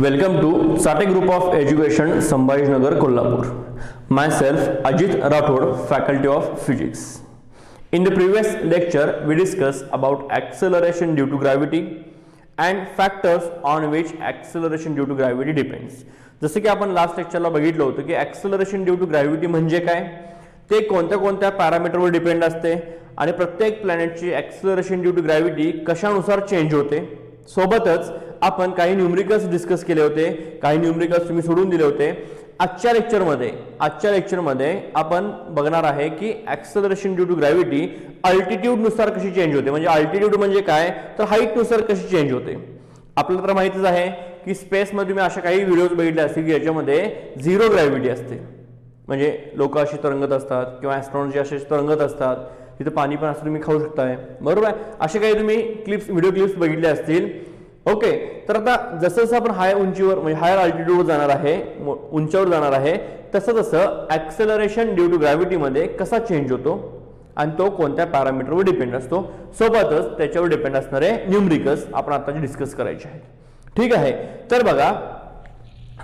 Welcome to Sate Group of Education, Sambhajinagar, Kolhapur. Myself, Ajit Rathod, Faculty of Physics. In the previous lecture, we discussed about acceleration due to gravity and factors on which acceleration due to gravity depends. जसे की आपण last लेक्चरला बघितलं होतं की acceleration due to gravity म्हणजे काय, ते कोणत्या कोणत्या पॅरामीटरवर डिपेंड असते आणि प्रत्येक प्लॅनेटची acceleration due to gravity कशानुसार चेंज होते. सोबतच आपण काही न्यूमरिकल्स डिस्कस केले होते, काही न्यूमरिकल्स तुम्ही सोडून दिले होते. आजच्या लेक्चरमध्ये आपण बघणार आहे की acceleration due to gravity altitude नुसार कशी चेंज होते. म्हणजे अल्टिट्यूड म्हणजे काय, तर हाईट नुसार कशी चेंज होते. आपल्याला तर माहितीच आहे की स्पेसमध्ये तुम्ही अशा काही व्हिडिओज बघितले असतील की याच्यामध्ये झिरो ग्रॅव्हिटी असते. म्हणजे लोक अशी तरंगत असतात किंवा ॲस्ट्रॉनॉट असे तरंगत असतात, तिथे पाणी पण असं तुम्ही खाऊ शकताय, बरोबर आहे. असे काही तुम्ही व्हिडिओ क्लिप्स बघितले असतील. ओके, तर आता जसं जसं आपण हाय उंचीवर म्हणजे हायर अल्टिट्यूडवर जाणार आहे, उंचावर जाणार आहे, तसं तसं ॲक्सेलरेशन ड्यू टू ग्रॅव्हिटीमध्ये कसा चेंज होतो आणि तो कोणत्या पॅरामीटरवर डिपेंड असतो. सोबतच त्याच्यावर डिपेंड असणारे न्यूमरिकल्स आपण आता डिस्कस करायचे आहेत. ठीक आहे, तर बघा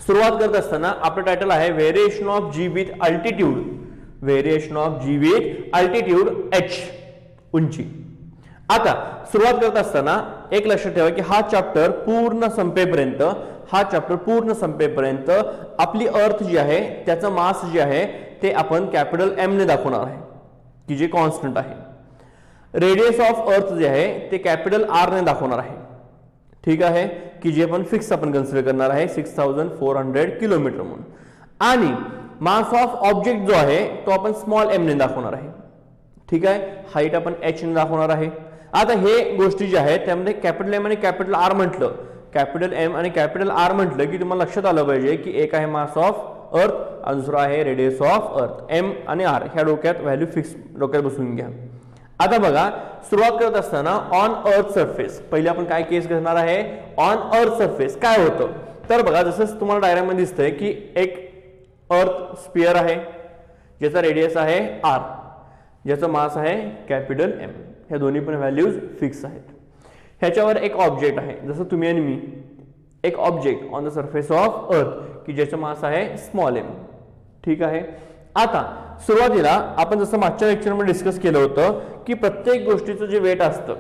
सुरुवात करत असताना आपलं टायटल आहे variation of G with altitude. Variation of G with altitude H, उंची. आता सुरुवात करत असताना एक लक्षात ठेवा की हा चॅप्टर पूर्ण संपेपर्यंत आपली अर्थ जी आहे त्याचं मास जे आहे ते आपण कॅपिटल एम ने दाखवणार आहे की जे कॉन्स्टंट आहे. रेडियस ऑफ अर्थ जे आहे ते कॅपिटल आर ने दाखवणार आहे. ठीक आहे, की जे आपण फिक्स आपण कन्सिडर करणार आहे 6400 किलोमीटर म्हणून. आणि मास ऑफ ऑब्जेक्ट जो आहे तो आपण स्मॉल एम ने दाखवणार आहे. ठीक आहे, हाईट आपण एच ने दाखवणार आहे. आता हे गोष्टी ज्या आहेत त्यामध्ये कॅपिटल एम आणि कॅपिटल आर म्हटलं, कॅपिटल एम आणि कॅपिटल आर म्हटलं की तुम्हाला लक्षात आलं पाहिजे की एक आहे मास ऑफ अर्थ आणि दुसरा आहे रेडियस ऑफ अर्थ. एम आणि आर ह्या डोक्यात व्हॅल्यू फिक्स डोक्यात बसवून घ्या. आता बघा सुरुवात करत असताना ऑन अर्थ सरफेस, पहिले आपण काय केस करणार आहे, ऑन अर्थ सरफेस काय होतं. तर बघा जसं तुम्हाला डायग्राम मध्ये दिसतंय की एक अर्थ स्पियर आहे ज्याचा रेडियस आहे आर, ज्याचा मास आहे कॅपिटल एम. ह्या दोन्ही पण व्हॅल्यूज फिक्स आहेत. ह्याच्यावर एक ऑब्जेक्ट आहे जसं तुम्ही आणि मी, एक object on the surface of earth की ज्याचा मास आहे स्मॉल एम. ठीक आहे, आता सुरुवातीला आपण जसं मागच्या लेक्चरमध्ये डिस्कस केलं होतं की प्रत्येक गोष्टीचं जे वेट असतं,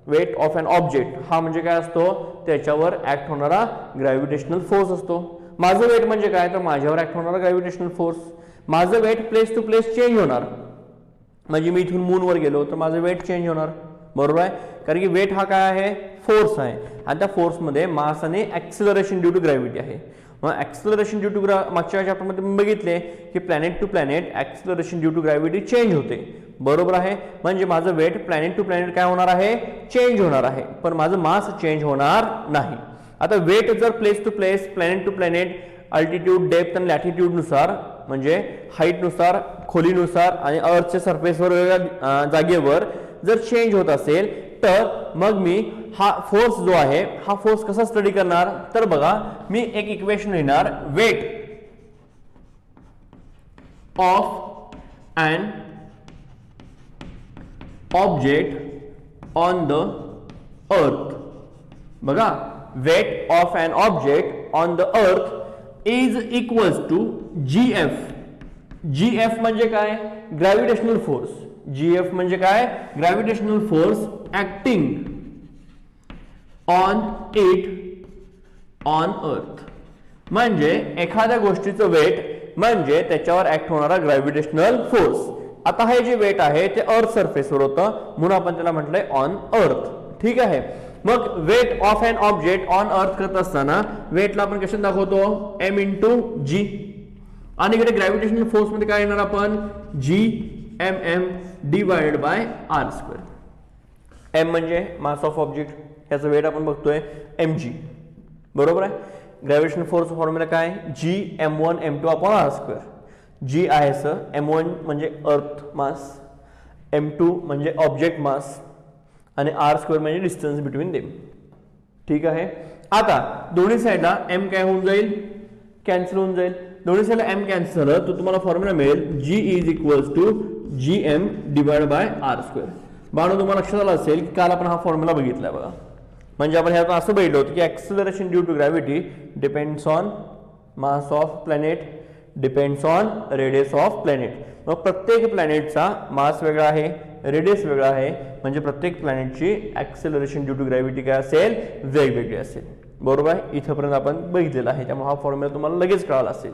वेट ऑफ एन ऑब्जेक्ट, हा म्हणजे काय असतो, त्याच्यावर ऍक्ट होणारा ग्रॅव्हिटेशनल फोर्स असतो. माझं वेट म्हणजे काय, तर माझ्यावर ऍक्ट होणारा ग्रॅव्हिटेशनल फोर्स. माझं weight place to place change होणार. म्हणजे मी इथून मूनवर गेलो तर माझं वेट चेंज होणार, बरोबर आहे. कारण की वेट हा काय आहे, फोर्स आहे आणि त्या फोर्समध्ये मास आणि ऍक्सेलरेशन ड्यू टू ग्रॅव्हिटी आहे. मग ऍक्सेलरेशन ड्यू टू मागच्या चॅप्टरमध्ये मी बघितले की planet to planet acceleration due to gravity change होते, बरोबर आहे. म्हणजे माझं वेट प्लॅनेट टू प्लॅनेट काय होणार आहे, चेंज होणार आहे, पण माझं मास चेंज होणार नाही. आता वेट जर place to place, planet to planet, altitude, depth आणि लॅटिट्यूड नुसार म्हणजे हाईट नुसार, खोलीनुसार आणि अर्थच्या सरफेसवर वेगवेगळ्या जागेवर जर चेंज होत असेल तर मग मी हा फोर्स जो आहे हा फोर्स कसा स्टडी करणार. तर बघा मी एक इक्वेशन लिहिणार, weight of an object on the earth. बघा weight of an object on the earth is equals to GF. GF म्हणजे काय, ग्रॅव्हिटेशनल फोर्स. GF म्हणजे काय, gravitational force acting on it on earth. म्हणजे एखाद्या गोष्टीचं वेट म्हणजे त्याच्यावर ऍक्ट होणारा ग्रॅव्हिटेशनल फोर्स. आता हे जे वेट आहे ते अर्थ सरफेसवर होतं म्हणून आपण त्याला म्हटलंय ऑन अर्थ. ठीक आहे, मग weight of an object on earth करत असताना वेटला आपण कशात दाखवतो, एम इंटू जी. आणि इकडे ग्रॅव्हिटेशनल फोर्स मध्ये काय येणार आपण, GMM divided by R square. M म्हणजे मास ऑफ ऑब्जेक्ट, ह्याचं वेट आपण बघतोय mg, बरोबर आहे. ग्रॅव्हिटेशनल फोर्स फॉर्म्युला काय, Gm1 m2 upon R square. G आहे सर, m1 म्हणजे अर्थ मास, m2 म्हणजे ऑब्जेक्ट मास आणि आर स्क्वेअर म्हणजे डिस्टन्स बिटवीन देम. ठीक आहे, आता दोन्ही साईडला m काय होऊन जाईल, कॅन्सल होऊन जाईल. दोन्ही साईडला m कॅन्सल झालं तर तुम्हाला फॉर्म्युला मिळेल G is equals to GM divide by R square. बाळांनो तुम्हाला लक्षात आलं असेल की काल आपण हा फॉर्म्युला बघितलाय बघा. म्हणजे आपण ह्यातून असं बघितलं होतं की acceleration due to gravity depends on mass of planet depends on radius of planet. मग प्रत्येक प्लॅनेटचा मास वेगळा आहे, रेडियस वेगळा आहे, म्हणजे प्रत्येक प्लॅनेटची ऍक्सिलरेशन ड्यू टू ग्रॅव्हिटी काय असेल, वेगवेगळी असेल. बरोबर आहे, इथपर्यंत आपण बघितलेलं आहे, त्यामुळे हा फॉर्म्युला तुम्हाला लगेच कळाला असेल.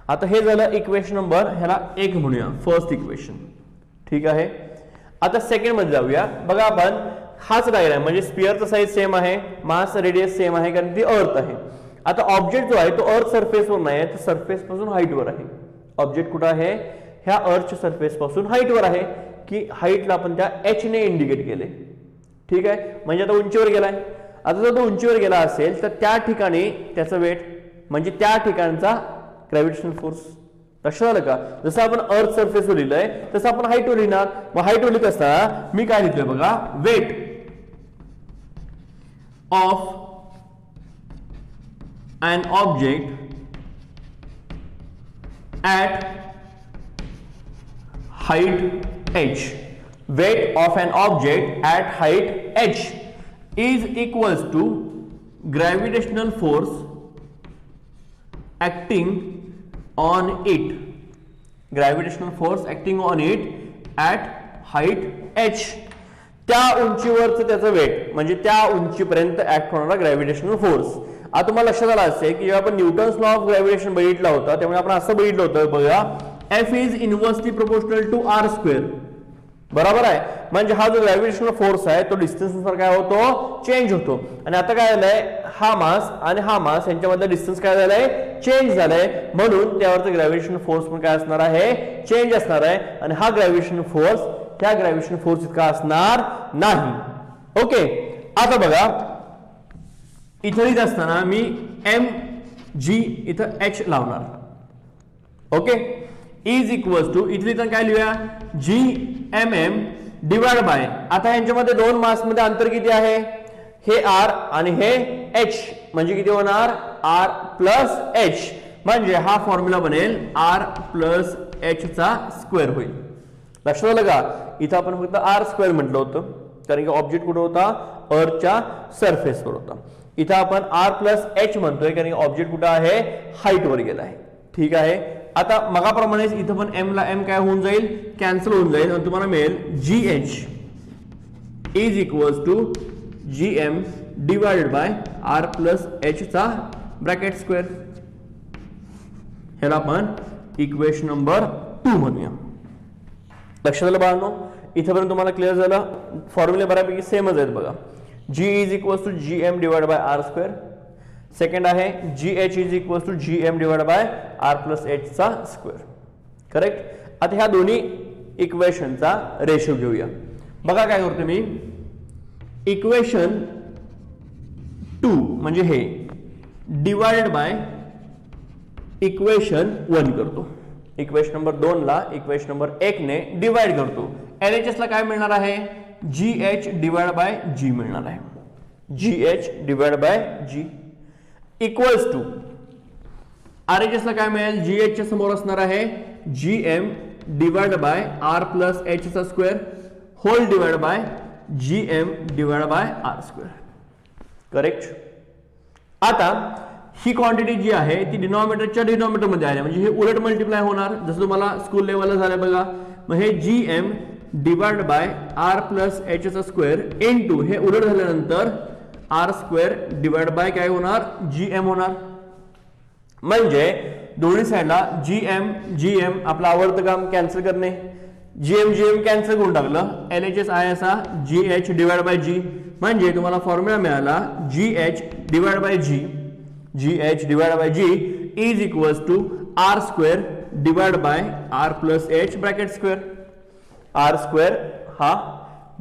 आता हे झालं इक्वेशन नंबर ह्याला 1 म्हणूया, फर्स्ट इक्वेशन. ठीक आहे, आता सेकंड मध्ये जाऊया. बघा आपण हाच डायग्राम म्हणजे स्पिअरचा साईज सेम आहे, मास रेडियस सेम आहे, कारण ती अर्थ आहे. आता ऑब्जेक्ट जो आहे तो अर्थ सरफेसवर नाही आहे, तर सरफेस पासून हाईटवर आहे. ऑब्जेक्ट कुठं आहे, ह्या अर्थच्या सरफेस पासून हाईटवर आहे, की हाईटला आपण त्या एच ने इंडिकेट केले. ठीक आहे, म्हणजे आता उंचीवर गेलाय. आता जर तो उंचीवर गेला असेल तर त्या ठिकाणी त्याचं वेट म्हणजे त्या ठिकाणचा ग्रॅव्हिटेशनल फोर्स. लक्षात आलं का, जसं आपण अर्थ सरफेसवर लिहिलंय तसं आपण हाईटवर लिहिणार. मग हाईटवर लिहित असताना मी काय लिहितोय बघा, weight of an object at height h. Weight of an object at height h is equals to gravitational force acting on it. Gravitational force acting on it at height h. त्या उंचीवरचं त्याचं वेट म्हणजे त्या उंचीपर्यंत act होणारा gravitational force. आता तुम्हाला लक्षात आलं असेल की जेव्हा आपण न्यूटन्स लॉ ऑफ ग्रॅव्हिटेशन बघितला होता त्यामुळे आपण असं बघितलं होतं बघा, F is inversely proportional to R square. बरोबर आहे, म्हणजे हा जो ग्रॅव्हिटेशनल फोर्स आहे तो डिस्टन्स नुसार काय होतो, चेंज होतो. आणि आता काय झालंय, हा मास आणि हा मास यांच्यामधला डिस्टन्स काय झालंय, चेंज झालंय, म्हणून त्यावरचं ग्रॅव्हिटेशनल फोर्स पण काय असणार आहे, चेंज असणार आहे. आणि हा ग्रॅव्हिटेशनल फोर्स त्या ग्रॅव्हिटेशनल फोर्स इतका असणार नाही. ओके, आता बघा इथं लिहित असताना मी एम जी इथं एच लावणार. ओके, इज इक्वल्स टू इथं लिहिताना काय लिहूया, G M M divide by. आता यांच्यामध्ये दोन मास मध्ये अंतर किती आहे, हे आर आणि हे एच, म्हणजे किती होणार, आर प्लस एच. म्हणजे हा फॉर्म्युला बनेल आर प्लस एच चा स्क्वेअर होईल. लक्षात आलं का, इथं आपण फक्त आर स्क्वेअर म्हटलं होतं कारण की ऑब्जेक्ट कुठं होता, अर्थच्या सरफेसवर होता. इथं आपण आर प्लस एच म्हणतोय कारण की ऑब्जेक्ट कुठं आहे, हाईट वर गेला आहे. ठीक आहे, आता मगाप्रमाणेच इथं पण एम ला एम काय होऊन जाईल, कॅन्सल होऊन जाईल आणि तुम्हाला मिळेल G H is equals to G M divided by R plus H चा ब्रॅकेट स्क्वेअर. ह्याला आपण इक्वेशन नंबर 2 म्हणूया. लक्षात आलं बाळांनो, इथपर्यंत तुम्हाला क्लिअर झालं. फॉर्म्युले बऱ्यापैकी सेमच आहेत बघा. G is equals to G M divide by R square. Second आहे G H is equals to G M divide by R plus H चा स्क्वेअर. करेक्ट. आता ह्या दोन्ही इक्वेशनचा रेशो घेऊया. बघा काय करतो मी, इक्वेशन 2 म्हणजे हे डिवाइडेड बाय इक्वेशन 1 करतो. इक्वेशन नंबर 2 ला इक्वेशन नंबर 1 ने डिवाइड करतो. एलएचएस ला काय मिळणार आहे, G H divide by G मिळणार आहे. G H divide by G equals to RHS ला काय मिळेल, जी एच च्या समोर असणार आहे G M divide by R plus H चा square whole divide by G M divide by R square. Correct. आता ही क्वांटिटी जी आहे ती डिनॉमिनेटरच्या डिनॉमिनेटर मध्ये आहे, म्हणजे हे उलट मल्टिप्लाय होणार जसं तुम्हाला स्कूल लेवलला झालं बघा. मग हे G M divide by R plus H चा स्क्वेअर इनटू हे उलट झाल्यानंतर आर स्क्वेअर डिवाइड बाय काय होणार, जी एम होणार. म्हणजे दोन्ही साईडला जी एम आपलं आवडतं काम कॅन्सल करणे. जी एम कॅन्सल करून टाकलं, एल एच एस आय असा G H divide by G, म्हणजे तुम्हाला फॉर्म्युला मिळाला G H divide by G H divide by G is equals to R square divide by R plus H bracket square. R square हा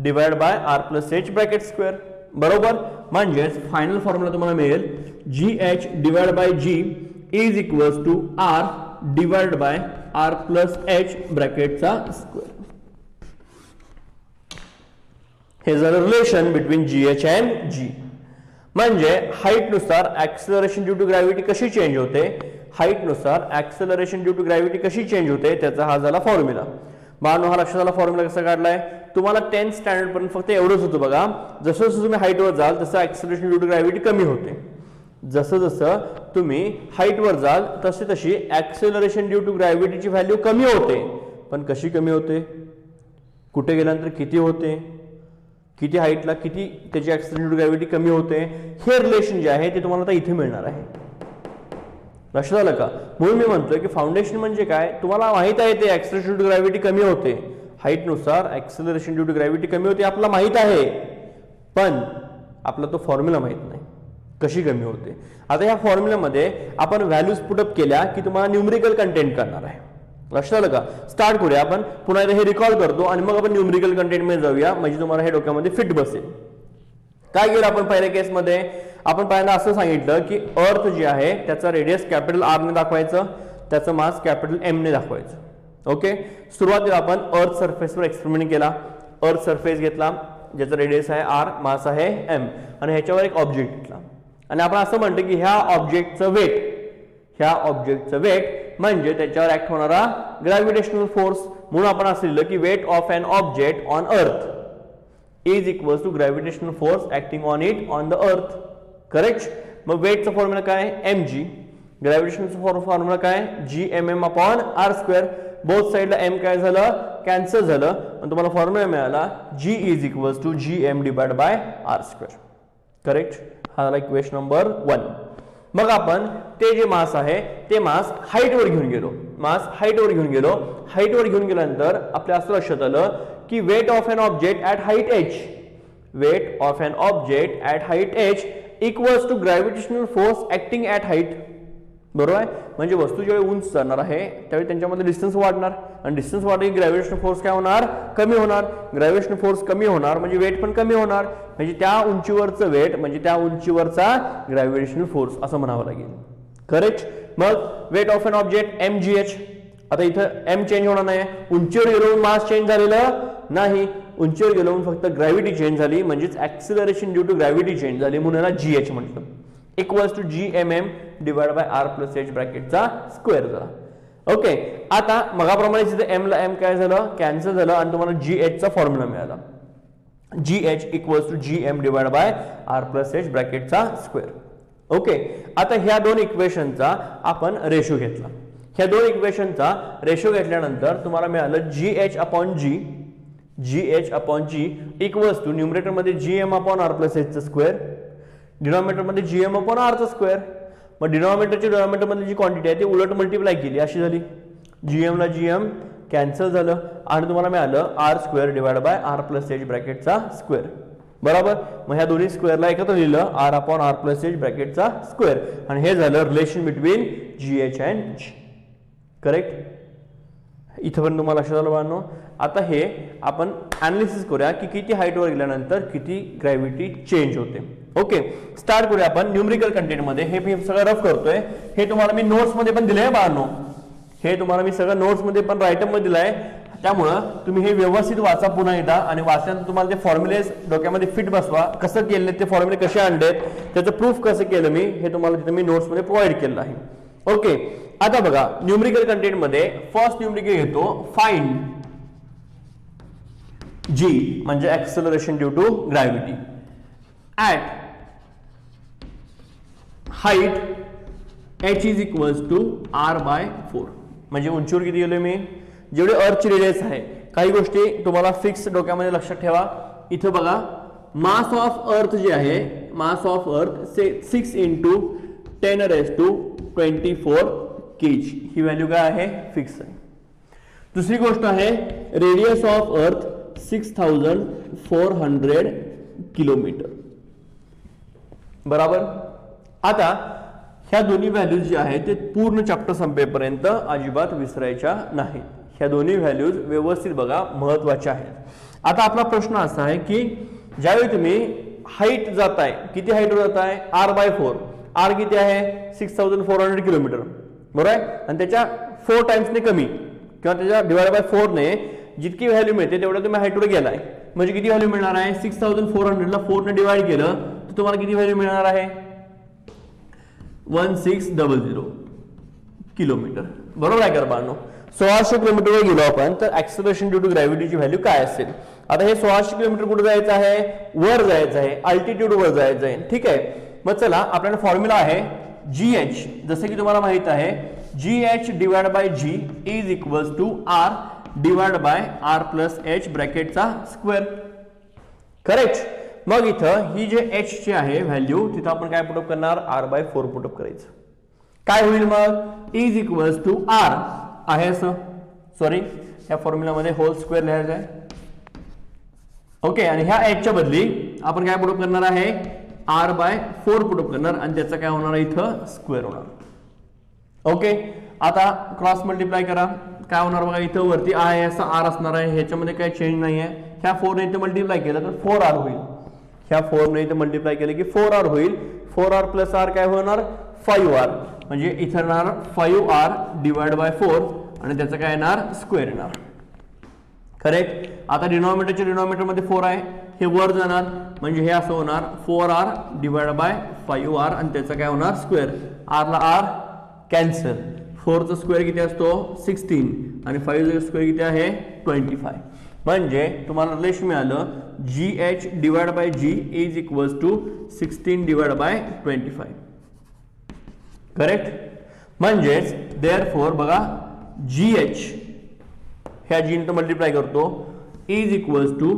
divide by R plus H bracket square. बरोबर. म्हणजेच final formula तुम्हाला मिळेल G H divide by G is equals to R divide by R plus H ब्रॅकेटचा square. हे झालं relation between G H and G. म्हणजे height नुसार acceleration due to gravity कशी चेंज होते, हाईट नुसार ऍक्सेलरेशन ड्यू टू ग्रॅव्हिटी कशी change होते त्याचा हा झाला फॉर्म्युला. बाळांनो हा लक्षात आला फॉर्म्युला कसा काढलाय. तुम्हाला 10th स्टँडर्ड पर्यंत फक्त एवढंच होतं बघा. जसं जसं तुम्ही हाईटवर जाल तसं ऍक्सिलरेशन ड्यू टू ग्रॅव्हिटी कमी होते. जसं जसं तुम्ही हाईटवर जाल तशी तशी ऍक्सिलरेशन ड्यू टू ग्रॅव्हिटीची व्हॅल्यू कमी होते. पण कशी कमी होते, कुठे गेल्यानंतर किती होते, किती हाईटला किती त्याची ऍक्सिलरेशन ड्यू टू ग्रॅव्हिटी कमी होते, हे रिलेशन जे आहे ते तुम्हाला आता इथे मिळणार आहे. लक्षात आलं का. म्हणून मी म्हणतोय की फाउंडेशन म्हणजे काय, तुम्हाला माहित आहे ते ऍक्सिलरेशन ड्यू टू ग्रॅव्हिटी कमी होते, हाईटनुसार ऍक्सिलरेशन ड्यू टू ग्रॅव्हिटी कमी होते आपल्याला माहित आहे, पण आपला तो फॉर्म्युला माहित नाही कशी कमी होते. आता ह्या फॉर्म्युल्यामध्ये आपण व्हॅल्यूज पुटअप केल्या की तुम्हाला न्यूमरिकल कंटेंट करणार आहे. लक्षात आलं का. स्टार्ट करूया आपण, पुन्हा एकदा हे रिकॉल करतो आणि मग आपण न्यूमरिकल कंटेंट मध्ये जाऊया, म्हणजे तुम्हाला हे डोक्यामध्ये फिट बसेल. काय केलं आपण पहिल्या केसमध्ये, आपण पहिल्यांदा असं सांगितलं की अर्थ जे आहे त्याचा रेडियस कॅपिटल आर ने दाखवायचं, त्याचं मास कॅपिटल एम ने दाखवायचं. ओके, सुरुवातीला आपण अर्थ सरफेसवर एक्सपेरिमेंट केला. अर्थ सरफेस घेतला ज्याचा रेडियस आहे आर, मास आहे एम, आणि ह्याच्यावर एक ऑब्जेक्ट घेतला आणि आपण असं म्हणतो की ह्या ऑब्जेक्टचं वेट म्हणजे त्याच्यावर ऍक्ट होणारा ग्रॅव्हिटेशनल फोर्स. म्हणून आपण असं लिहिलं की weight of an object on earth is equals to gravitational force acting on it on the earth. Correct. मग वेटचा फॉर्म्युला काय, mg. ग्रॅव्हिटेशनल फॉर्म्युला काय, gmm upon R square. Both साइडला m काय झालं, कॅन्सल झालं, आणि तुम्हाला फॉर्म्युला मिळाला g is equals to gm divide by R square. Correct. हा झाला इक्वेशन नंबर 1. मग आपण ते जे मास आहे ते मास हाईटवर घेऊन गेलो. हाईटवर घेऊन गेल्यानंतर आपल्या असं लक्षात आलं की weight of an object at height h equals to gravitational force acting at height. बरोबर आहे. म्हणजे वस्तू ज्यावेळी उंच जाणार आहे त्यावेळी त्यांच्यामध्ये डिस्टन्स वाढणार, आणि डिस्टन्स वाढली की ग्रॅव्हिटेशनल फोर्स काय होणार, कमी होणार. ग्रॅव्हिटेशनल फोर्स कमी होणार म्हणजे वेट पण कमी होणार, म्हणजे त्या उंचीवरचं वेट म्हणजे त्या उंचीवरचा ग्रॅव्हिटेशनल फोर्स असं म्हणावं लागेल. करेक्ट. मग weight of an object mgh. आता इथं m चेंज होणार नाही, उंचीवर गेलो मास चेंज झालेलं नाही, उंचीवर गेलो फक्त ग्रॅव्हिटी चेंज झाली, म्हणजेच acceleration due to gravity change झाली, म्हणून याला gh म्हटलं. Equals to gmm divide by R plus H ब्रॅकेटचा स्क्वेअर झाला. ओके. आता मगाप्रमाणे तिथे m ला m काय झालं, कॅन्सल झालं, आणि तुम्हाला gh चा फॉर्म्युला मिळाला. gh equals to gm divide by R plus H ब्रॅकेटचा स्क्वेअर. ओके. आता ह्या दोन इक्वेशनचा आपण रेशो घेतला. ह्या दोन इक्वेशनचा रेशो घेतल्यानंतर तुम्हाला मिळालं gh upon g equals to numerator मध्ये gm upon R plus H चा स्क्वेअर, डिनॉमिनेटर मध्ये gm अपॉन आर चा स्क्वेअर. मग डिनॉमिनेटरची डिनॉमिनेटर मध्ये जी क्वांटिटी आहे ती उलट मल्टिप्लाय केली, अशी झाली. gm ला gm कॅन्सल झालं, आणि तुम्हाला मिळालं R square divide by R plus H ब्रॅकेटचा स्क्वेअर. बरोबर. मग ह्या दोन्ही स्क्वेअरला एकत्र लिहिलं, R upon R plus H ब्रॅकेटचा स्क्वेअर, आणि हे झालं relation between gh and g. Correct. इथं पण तुम्हाला लक्षात आलं बाळांनो. आता हे आपण अनालिसिस करूया की किती हाईटवर गेल्यानंतर किती ग्रॅव्हिटी चेंज होते. ओके. स्टार्ट करूया आपण न्यूमरिकल कंटेंट मध्ये. हे मी सगळं रफ करतोय, हे तुम्हाला मी नोट्स मध्ये पण दिलंय बाळांनो, हे तुम्हाला मी सगळं नोट्स मध्ये पण रायटअप मध्ये दिलंय. त्यामुळं तुम्ही हे व्यवस्थित वाचा पुन्हा एकदा, आणि वाचल्यानंतर तुम्हाला ते फॉर्म्युलेस डोक्यामध्ये फिट बसवा. कसं केले ते फॉर्म्युले कसे आणलेत, त्याचं प्रूफ कसं केलं मी, हे तुम्हाला तिथे मी नोट्स मध्ये प्रोव्हाइड केलं आहे. ओके. आता बघा न्यूमरिकल कंटेंट मध्ये फर्स्ट न्यूमरिकल घेतो, फाइंड g म्हणजे acceleration due to gravity at height h is equals to r by 4. म्हणजे उंचीवर किती गेलोय मी, जेवढे अर्थची रेडियस आहे. काही गोष्टी तुम्हाला फिक्स डोक्यामध्ये लक्षात ठेवा. इथं बघा मास ऑफ अर्थ जे आहे, mass of earth 6 into 10⁻24 kg, he value काय आहे, फिक्स आहे. दुसरी गोष्ट आहे रेडियस ऑफ अर्थ 6400 किलोमीटर. बरोबर. आता ह्या दोन्ही व्हॅल्यूज जे आहेत ते पूर्ण चॅप्टर संपेपर्यंत अजिबात विसरायच्या नाहीत. ह्या दोन्ही व्हॅल्यूज व्यवस्थित बघा, महत्वाच्या आहेत. आता आपला प्रश्न असा आहे की ज्यावेळी तुम्ही हाईट जाताय, किती हाईटवर जाताय, r/4. r किती आहे, 6400 किलोमीटर. बरोबर आहे. आणि त्याच्या 4 टाइम्सने कमी किंवा त्याच्या डिवाइड बाय 4 ने जितकी व्हॅल्यू मिळते तेवढ्या तुम्ही हाईटवर गेलाय. म्हणजे किती व्हॅल्यू मिळणार आहे, 6400 ला 4 ने डिवाइड केलं तर तुम्हाला किती व्हॅल्यू मिळणार आहे, 1600 किलोमीटर. बरोबर आहे का बाळांनो. 1600 किलोमीटरवर गेलो आपण तर ऍक्सेलरेशन ड्यू टू ग्रॅव्हिटीची व्हॅल्यू काय असेल. आता हे 1600 किलोमीटर कुठे जायचं आहे, वर जायचं आहे, अल्टिट्यूड वर जायचं आहे. ठीक आहे, मग चला आपल्याला फॉर्म्युला आहे GH, जसं की तुम्हाला माहित आहे GH divide by G is equals to R divide by R plus H ब्रॅकेटचा स्क्वेअर. करेक्ट. मग इथं ही जे H ची आहे व्हॅल्यू तिथं आपण काय पुटअप करणार, R/4 पुटअप करायचं. काय होईल मग, इज इक्वल्स टू R आहे असं, सॉरी या फॉर्म्युलामध्ये होल स्क्वेअर लिहायचं आहे. ओके, आणि ह्या H च्या बदली आपण काय पुटअप करणार आहे, R/4 पुटअप करणार आणि त्याचा काय होणार इथं स्क्वेअर होणार. ओके, आता क्रॉस मल्टिप्लाय करा, काय होणार बघा, इथं वरती आहे असं R असणार आहे, ह्याच्यामध्ये काही चेंज नाही आहे. ह्या 4 ने इथं मल्टिप्लाय केलं तर 4R होईल. ह्या 4 ने इथं मल्टिप्लाय केलं की 4R होईल. 4R प्लस R काय होणार, 5R, म्हणजे इथं येणार 5R डिवाइड बाय 4 आणि त्याचं काय येणार स्क्वेअर येणार. करेक्ट. आता डिनॉमिनेटरच्या डिनॉमिनेटर मध्ये 4 आहे, हे वर जाणार म्हणजे हे असं होणार 4R डिवाइड बाय 5R आणि त्याचं काय होणार स्क्वेअर. R ला R कॅन्सल, 4 चा स्क्वेअर किती असतो 16 आणि 5 चा स्क्वेअर किती आहे 25. म्हणजे तुम्हाला रिलेशन मिळालं GH divide by G is equals to 16 divide by 25. Correct. म्हणजेच देअरफॉर बघा GH ह्या G ने मल्टिप्लाय करतो is equals to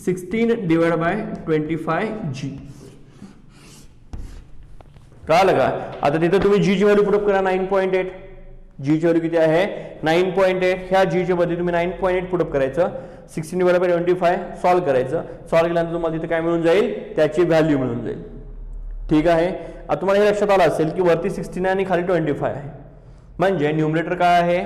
16 divide by 25G. कळालं का. आता तिथं तुम्ही G ची व्हॅल्यू पुटअप करा 9.8. G ची व्हॅल्यू किती आहे 9.8. ह्या G च्या बदली तुम्ही 9.8 पुटअप करायचं, 16 डिवाइड बाय 25 सॉल्व्ह करायचं. सॉल्व्ह केल्यानंतर तुम्हाला तिथे काय मिळून जाईल, त्याची व्हॅल्यू मिळून जाईल. ठीक आहे. आता तुम्हाला हे लक्षात आलं असेल की वरती 16 आणि खाली 25 आहे, म्हणजे न्यूमरेटर काय आहे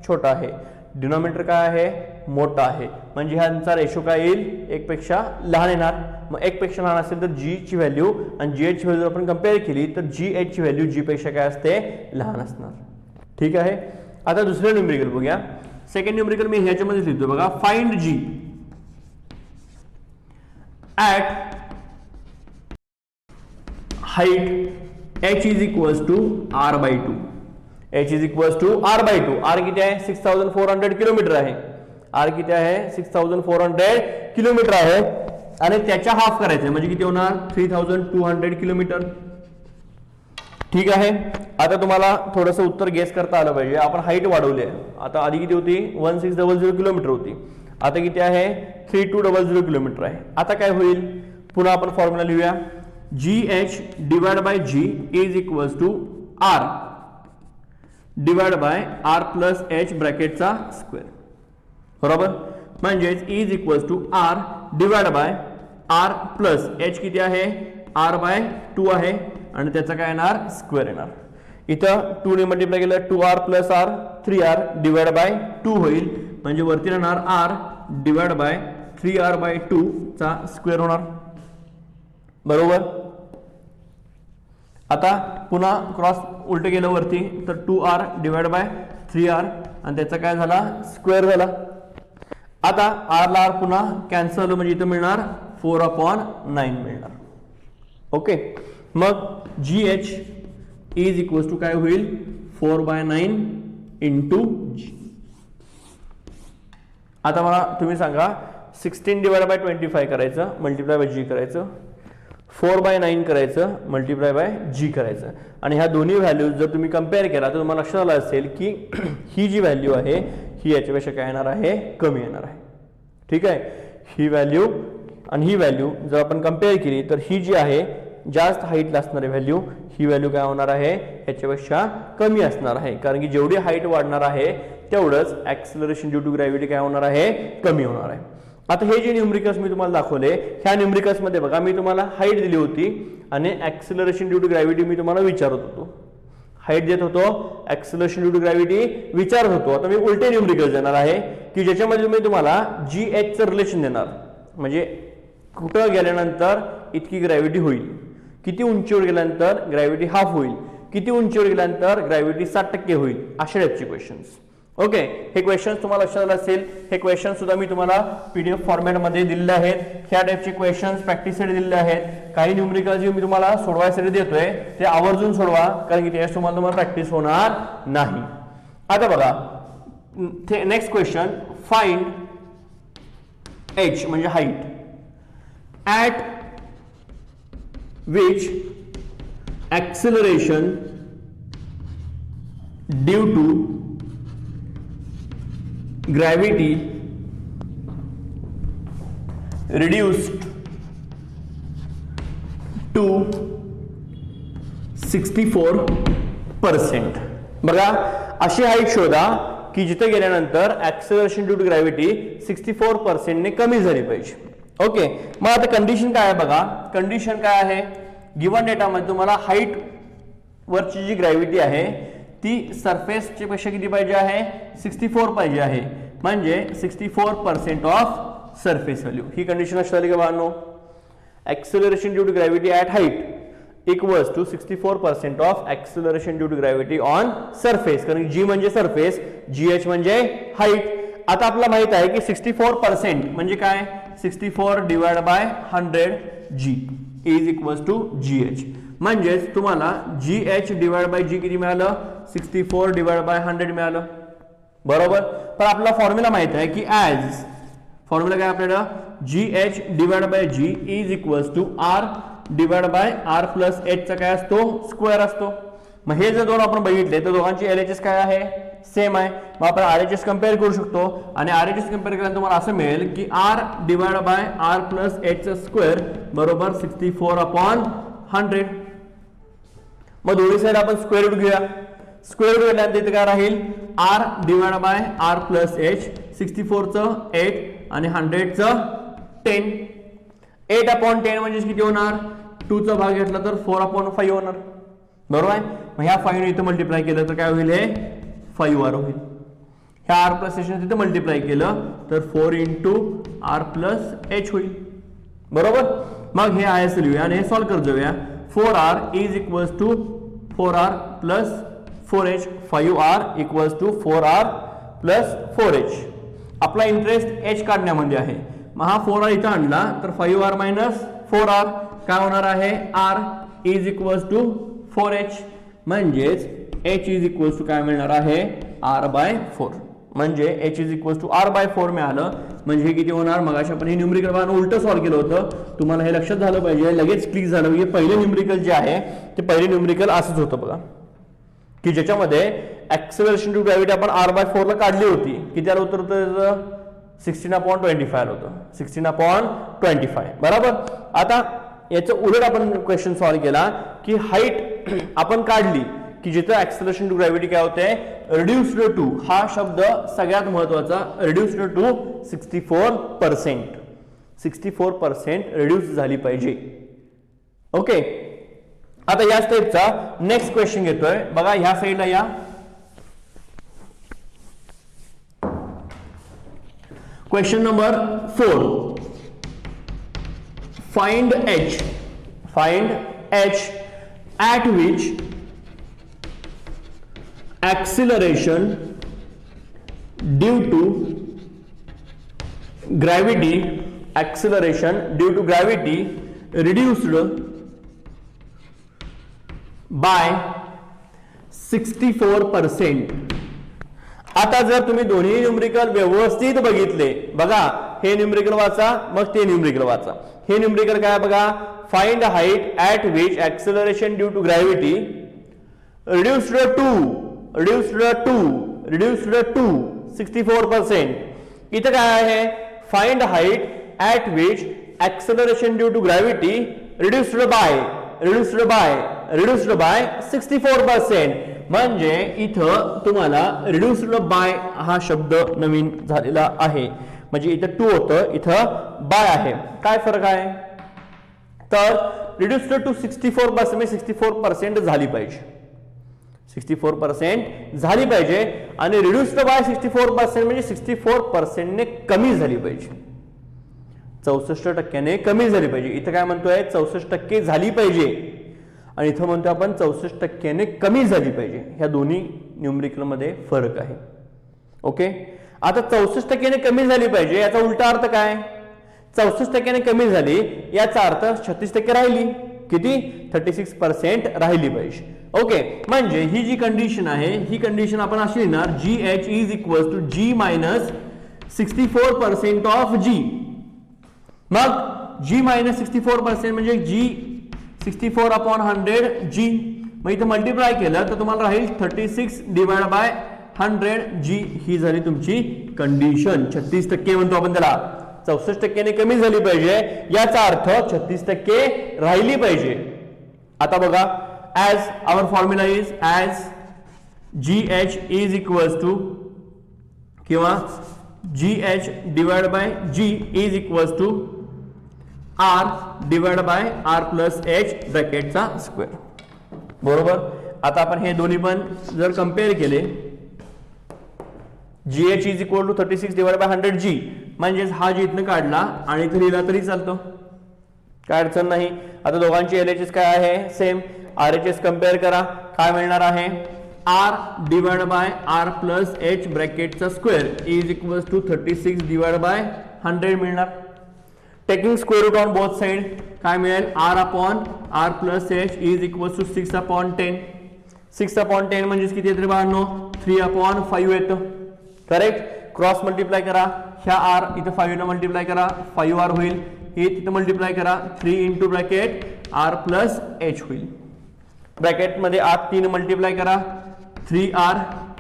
छोटा आहे, डिनॉमिनेटर काय आहे मोठा आहे, म्हणजे ह्यांचा रेशो काय येईल 1 पेक्षा लहान येणार. मग 1 पेक्षा लहान असेल तर G ची व्हॅल्यू आणि GH ची व्हॅल्यू आपण कंपेअर केली तर GH ची व्हॅल्यू G पेक्षा काय असते लहान असणार. ठीक आहे. आता दुसरं न्यूमेरिकल बघूया. सेकंड न्यूमेरिकल मी ह्याच्यामध्ये लिहितो बघा, find G at height h is equals to R/2. h is equals to R/2. R किती आहे 6400 किलोमीटर आहे. R किती आहे 6400 किलोमीटर आहे आणि त्याच्या हाफ करायचं म्हणजे किती होणार 3200 किलोमीटर. ठीक आहे. आता तुम्हाला थोडंसं उत्तर गेस करता आलं पाहिजे. आपण हाईट वाढवली आहे. आता आधी किती होती 1600 किलोमीटर होती, आता किती आहे 3200 किलोमीटर आहे. आता काय होईल, पुन्हा आपण फॉर्म्युला लिहूया. GH divide by G is equals to R divide by R plus H ब्रॅकेटचा स्क्वेअर. बरोबर. म्हणजेच is equals to R divide by R plus H किती आहे R/2 आहे आणि त्याचा काय येणार स्क्वेअर येणार. इथं 2 ने मल्टिप्लाय केलं 2R plus R 3R divide by 2 होईल, म्हणजे वरती राहणार R डिवाइड बाय 3R/2 चा स्क्वेअर होणार. बरोबर. आता पुन्हा क्रॉस उलट केलं वरती तर 2R डिवाइड बाय 3R आणि त्याचा काय झाला स्क्वेअर झाला. आता R ला R पुन्हा कॅन्सल म्हणजे इथं मिळणार 4/9 मिळणार. ओके. मग GH इज इक्वल्स टू काय होईल 4/9 इंटू G. आता मला तुम्ही सांगा 16 डिवाइड बाय 25 करायचं मल्टिप्लाय बाय G करायचं, 4/9 करायचं मल्टिप्लाय बाय G करायचं आणि ह्या दोन्ही व्हॅल्यूज जर तुम्ही कंपेअर केला तर तुम्हाला लक्षात आलं असेल की ही जी व्हॅल्यू आहे ही याच्यापेक्षा काय येणार आहे कमी येणार आहे. ठीक आहे. ही व्हॅल्यू आणि ही व्हॅल्यू जर आपण कंपेअर केली तर ही जी आहे जास्त हाईटला असणारी व्हॅल्यू ही व्हॅल्यू काय होणार आहे याच्यापेक्षा कमी असणार आहे, कारण की जेवढी हाईट वाढणार आहे तेवढंच ऍक्सेलरेशन ड्यू टू ग्रॅव्हिटी काय होणार आहे कमी होणार आहे. आता हे जे न्यूमरिकल्स मी तुम्हाला दाखवले ह्या न्यूमरिकल्स मध्ये बघा मी तुम्हाला हाईट दिली होती आणि ऍक्सेलरेशन ड्यू टू ग्रॅव्हिटी मी तुम्हाला विचारत होतो. हाईट देत होतो, ऍक्सेलरेशन ड्यू टू ग्रॅव्हिटी विचारत होतो. आता मी उलटे न्यूमरिकल्स देणार आहे की ज्याच्यामध्ये मी तुम्हाला GH चं रिलेशन देणार, म्हणजे कुठं गेल्यानंतर इतकी ग्रॅव्हिटी होईल, किती उंचीवर गेल्यानंतर ग्रॅव्हिटी हाफ होईल, किती उंचीवर गेल्यानंतर ग्रॅव्हिटी 60% होईल, अशा टाइपचे क्वेश्चन्स. ओके. हे क्वेश्चन्स तुम्हाला लक्षात आलं असेल. हे क्वेश्चन सुद्धा मी तुम्हाला PDF फॉर्मॅटमध्ये दिलेले आहेत. ह्या टाइपचे क्वेश्चन्स प्रॅक्टिससाठी दिलेले आहेत. काही न्यूमरिकल जे मी तुम्हाला सोडवायसाठी देतोय ते आवर्जून सोडवा, कारण की त्याच्यात तुम्हाला प्रॅक्टिस होणार नाही. आता बघा नेक्स्ट क्वेश्चन, फाइंड h म्हणजे height at which acceleration due to gravity reduced to 64%. बघा अशी हाईट शोधा की जिथे गेल्यानंतर ऍक्सेलरेशन ड्यू टू ग्रॅव्हिटी 64% ने कमी झाली पाहिजे. ओके, मग आता कंडिशन काय आहे बघा. कंडिशन काय आहे, गिवन डेटामध्ये तुम्हाला हाईट वरची जी ग्रॅव्हिटी आहे ती सरफेसच्या पेक्षा किती पाहिजे आहे, 64 पाहिजे आहे, म्हणजे 64% ऑफ सरफेस व्हॅल्यू. ही कंडिशन अशी झाली का बाळांनो, acceleration due to gravity at height equals to 64% of acceleration due to gravity on surface. कारण जी म्हणजे सरफेस, GH म्हणजे हाईट. आता आपल्याला माहित आहे की 64% म्हणजे काय, 64 divide by 100 G is equals to GH. म्हणजेच तुम्हाला GH डिवाइड बाय G किती मिळालं, 64 डिवाइड बाय 100 मिळालं, बरोबर. पण आपला फॉर्म्युला माहित आहे की ॲज फॉर्म्युला काय आपल्याला, GH divide by G is equals to R divide by R plus H चा काय असतो, स्क्वेअर असतो. मग हे जर दोन आपण बघितले तर दोघांची LHS काय आहे, सेम आहे. मग आपण RHS कंपेअर करू शकतो आणि RHS कंपेअर केल्यानंतर तुम्हाला असं मिळेल की R divide by R plus H चा स्क्वेअर बरोबर 64/100. मग दोन्ही साईड आपण स्क्वेअर रूट घेऊया. स्क्वेअर रूट घेतल्यानंतर इथे काय राहील, R divide by R plus H, 64चं 8 आणि 100चं 10. 8/10 म्हणजे किती होणार, 2 चा भाग घेतला तर 4/5 होणार, बरोबर आहे. मग ह्या 5 इथे मल्टिप्लाय केलं तर काय होईल, हे 5R होईल. ह्या R प्लस H तिथे मल्टिप्लाय केलं तर 4 इंटू R प्लस H होईल, बरोबर. मग हे आहे लिहूया आणि हे सॉल्व कर जाऊया. 4R is equals to 4R plus 4H, 5R equals to 4R plus 4H. आपला इंटरेस्ट H काढण्यामध्ये आहे. मग हा 4R इथं आणला तर 5R मायनस 4R काय होणार आहे, R is equals to 4H. म्हणजेच H इज इक्वल्स टू काय मिळणार आहे, R/4. म्हणजे H is equals to R/4 मिळालं. म्हणजे हे किती होणार, मगाशी आपण हे न्यूमरिकल उलट सॉल्व केलं होतं. तुम्हाला हे लक्षात झालं पाहिजे, लगेच क्लिक झालं पाहिजे. पहिले न्यूमरिकल जे आहे ते पहिले न्यूमरिकल असंच होतं बघा, की ज्याच्यामध्ये ऍक्सेलरेशन टू ग्रॅव्हिटी आपण R/4 ला काढली होती. किती आलं उत्तर होतं, 16/25 आलं होतं, 16/25, बरोबर. आता याचं उलट आपण क्वेश्चन सॉल्व केला की हाईट आपण काढली की जिथं ऍक्सेलरेशन टू ग्रॅव्हिटी काय होते, रिड्यूस्ड टू, हा शब्द सगळ्यात महत्वाचा, रिड्यूस्ड टू 64%. 64% रिड्यूस झाली पाहिजे. ओके, आता या स्टेपचा नेक्स्ट क्वेश्चन घेतोय बघा. ह्या साईडला या, question number 4. Find H at which acceleration due to gravity reduced by 64%. आता जर तुम्ही दोन्ही न्यूमरिकल व्यवस्थित बघितले बघा, हे न्यूमरिकल वाचा मग ते न्यूमरिकल वाचा. हे न्यूमरिकल काय बघा, find height at which acceleration due to gravity reduced to 64%. इथं काय आहे, find height at which acceleration due to gravity reduced by 64%. म्हणजे इथं तुम्हाला रिड्यूस्ड बाय हा शब्द नवीन झालेला आहे. म्हणजे इथं 2 होतं, इथं बाय आहे. काय फरक आहे, तर रिड्यूस्ड टू 64% म्हणजे 64% झाली पाहिजे, 64% झाली पाहिजे. आणि रिड्यूस्ड बाय 64% म्हणजे 64% ने कमी झाली पाहिजे, 64% कमी झाली पाहिजे. इथं काय म्हणतोय, 64% झाली पाहिजे आणि इथं म्हणतो आपण 64% कमी झाली पाहिजे. ह्या दोन्ही न्यूमरिकल मध्ये फरक आहे. ओके, आता 64% कमी झाली पाहिजे याचा उलटा अर्थ काय, 64% कमी झाली याचा अर्थ 36% राहिली, किती, 36% राहिली पाहिजे. ओके, म्हणजे ही जी कंडिशन आहे ही कंडिशन आपण अशी लिहिणार GH is equal to G minus 64% of G. मग G मायनस 64% म्हणजे G 64 अपॉन 100 G. मग इथे मल्टिप्लाय केलं तर तुम्हाला राहील 36 डिवाइड बाय 100 G. ही झाली तुमची कंडिशन. 36% म्हणतो आपण त्याला, 64% कमी झाली पाहिजे याचा अर्थ 36% राहिली पाहिजे. आता बघा, as our formula is as GH is equals to किंवा GH divided by G is equals to R divided by R plus H ब्रॅकेटचा स्क्वेअर. बरोबर. आता आपण हे दोन्ही पण जर कंपेअर केले, GH is equal to 36 divided by 100 G म्हणजेच हा जी इथनं काढला आणि इथे लिहिला तरी चालतो, काय अडचण नाही. आता दोघांची LHS काय आहे, सेम. RHS कंपेअर करा, काय मिळणार आहे, R divide by R plus H ब्रॅकेटचा square is equals to 36 divide by 100 मिळणार. Taking square root on both side काय मिळेल, R upon R plus H is equals to 6 upon 10. 6 upon 10 म्हणजे किती येते बाळांनो, 3 अपॉन 5 येतं. करेक्ट. क्रॉस मल्टिप्लाय करा, ह्या R इथं 5 ने मल्टिप्लाय करा, 5R होईल. हे तिथं मल्टिप्लाय करा, 3 into bracket R plus H होईल. ब्रॅकेट मध्ये आत 3 मल्टिप्लाय करा, 3R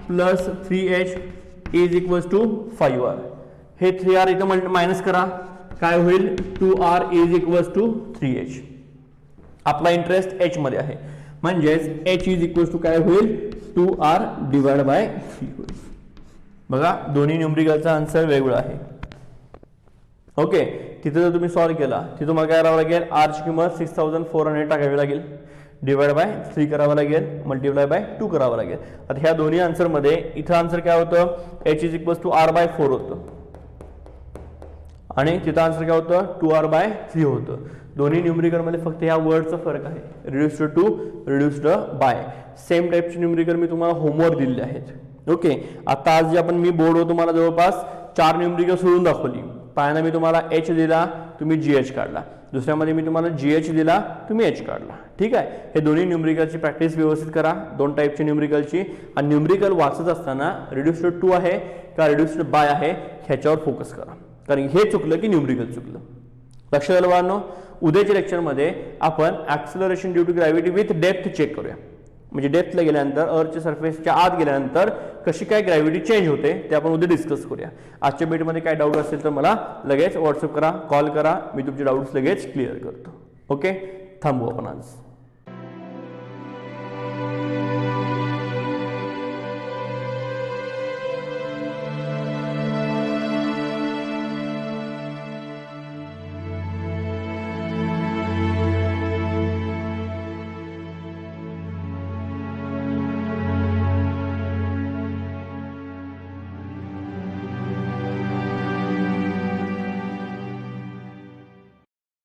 plus 3H is equals to 5R. हे 3R इथं मायनस करा, काय होईल, 2R is equals to 3H. आपला इंटरेस्ट H मध्ये आहे म्हणजेच H इज इक्वल्स टू काय होईल, 2R डिवाइड बाय 3 होईल. बघा, दोन्ही न्यूमरिकलचा आन्सर वेगळा आहे. ओके, तिथे जर तुम्ही सॉल्व्ह केला तिथे तुम्हाला काय करावं लागेल, R ची किंमत 6400 टाकावी लागेल, डिवाइड बाय 3 करावं लागेल, मल्टिप्लाय बाय 2 करावं लागेल. आता ह्या दोन्ही आन्सर मध्ये इथं आन्सर काय होतं, H is equals to R by 4 होतं आणि तिथं आन्सर काय होतं, 2R बाय 3 होतं. दोन्ही न्यूमरिकल मध्ये फक्त ह्या वर्डचा फरक आहे, reduced to reduced by. Same टाइपचे न्यूमरिकल मी तुम्हाला होमवर्क दिलेले आहेत. ओके, आता आज जे आपण मी बोर्डवर तुम्हाला जवळपास 4 न्यूमरिकल सोडून दाखवली. पहिल्यांदा मी तुम्हाला H दिला, तुम्ही GH काढला. दुसऱ्यामध्ये मी तुम्हाला GH दिला, तुम्ही H काढला. ठीक आहे. हे दोन्ही न्यूमरिकलची प्रॅक्टिस व्यवस्थित करा, 2 टाईपची न्यूमरिकलची. आणि न्यूमरिकल वाचत असताना रिड्युस्ड टू आहे का रिड्युस्ड बाय आहे ह्याच्यावर फोकस करा, कारण हे चुकलं की न्यूमरिकल चुकलं. लक्षात आलं बाळांनो. उद्याच्या लेक्चरमध्ये आपण acceleration due to gravity with depth check करूया. म्हणजे डेप्थला गेल्यानंतर, अर्थच्या सरफेसच्या आत गेल्यानंतर कशी काय ग्रॅव्हिटी चेंज होते ते आपण उद्या डिस्कस करूया. आजच्या भेटीमध्ये काय डाऊट असेल तर मला लगेच व्हॉट्सअप करा, कॉल करा, मी तुमचे डाऊट्स लगेच क्लिअर करतो. ओके, थांबू आपण आज.